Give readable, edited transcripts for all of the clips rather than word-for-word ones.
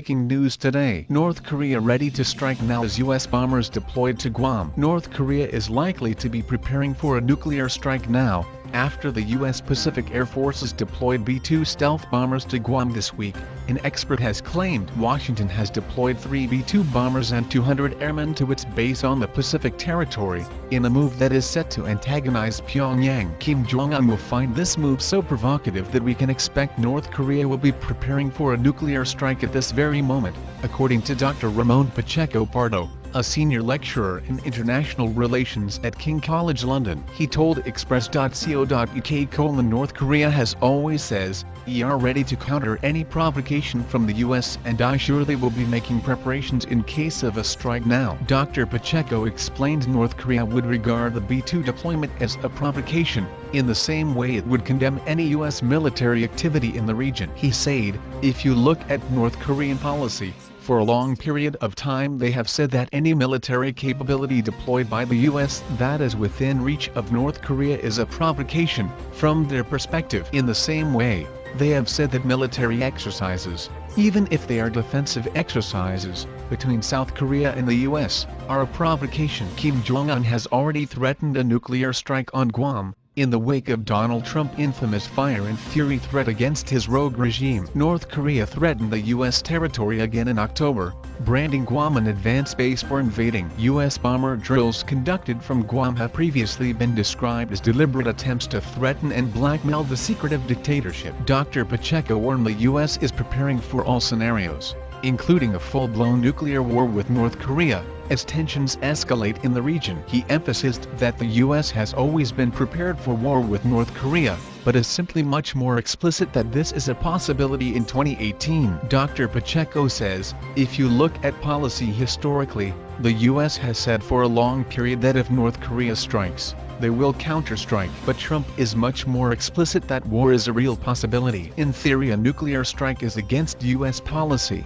breaking news today. North Korea ready to strike now as U.S. bombers deployed to Guam. North Korea is likely to be preparing for a nuclear strike now, after the U.S. Pacific Air Forces deployed B-2 stealth bombers to Guam this week. An expert has claimed Washington has deployed 3 B-2 bombers and 200 airmen to its base on the Pacific territory, in a move that is set to antagonize Pyongyang. Kim Jong-un will find this move so provocative that we can expect North Korea will be preparing for a nuclear strike at this very moment, according to Dr. Ramon Pacheco Pardo, a senior lecturer in international relations at King College London. He told express.co.uk: North Korea has always says, "We are ready to counter any provocation from the US and I sure they will be making preparations in case of a strike now." Dr. Pacheco explained North Korea would regard the B-2 deployment as a provocation, in the same way it would condemn any US military activity in the region. He said, "If you look at North Korean policy, for a long period of time they have said that any military capability deployed by the US that is within reach of North Korea is a provocation, from their perspective. In the same way, they have said that military exercises, even if they are defensive exercises, between South Korea and the US, are a provocation." Kim Jong-un has already threatened a nuclear strike on Guam, in the wake of Donald Trump's infamous fire and fury threat against his rogue regime. North Korea threatened the U.S. territory again in October, branding Guam an advanced base for invading. U.S. bomber drills conducted from Guam have previously been described as deliberate attempts to threaten and blackmail the secretive dictatorship. Dr. Pacheco warned the U.S. is preparing for all scenarios, including a full-blown nuclear war with North Korea, as tensions escalate in the region. He emphasized that the U.S. has always been prepared for war with North Korea, but is simply much more explicit that this is a possibility in 2018. Dr. Pacheco says, "If you look at policy historically, the U.S. has said for a long period that if North Korea strikes, they will counterstrike. But Trump is much more explicit that war is a real possibility. In theory, a nuclear strike is against U.S. policy.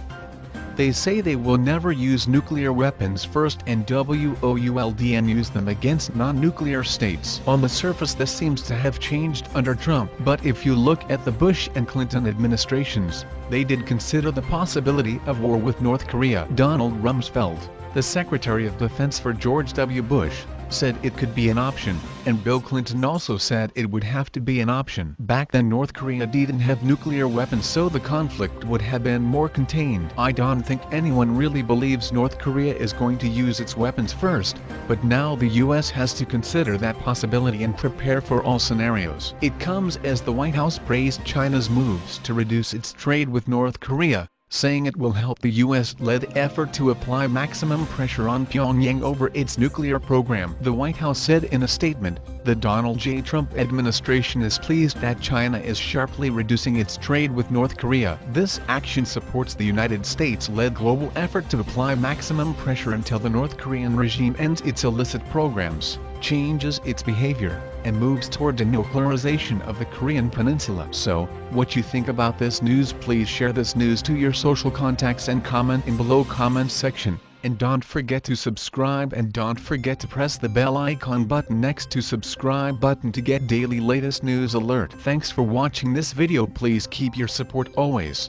They say they will never use nuclear weapons first and WOULD use them against non-nuclear states. On the surface this seems to have changed under Trump, but if you look at the Bush and Clinton administrations, they did consider the possibility of war with North Korea." Donald Rumsfeld, the Secretary of Defense for George W. Bush, said it could be an option, and Bill Clinton also said it would have to be an option. Back then North Korea didn't have nuclear weapons, so the conflict would have been more contained. "I don't think anyone really believes North Korea is going to use its weapons first, but now the US has to consider that possibility and prepare for all scenarios." It comes as the White House praised China's moves to reduce its trade with North Korea, saying it will help the US-led effort to apply maximum pressure on Pyongyang over its nuclear program. The White House said in a statement, "The Donald J. Trump administration is pleased that China is sharply reducing its trade with North Korea. This action supports the United States-led global effort to apply maximum pressure until the North Korean regime ends its illicit programs, changes its behavior, and moves toward denuclearization of the Korean peninsula." So, what you think about this news? Please share this news to your social contacts and comment in below comment section. And don't forget to subscribe and don't forget to press the bell icon button next to subscribe button to get daily latest news alert. Thanks for watching this video. Please keep your support always.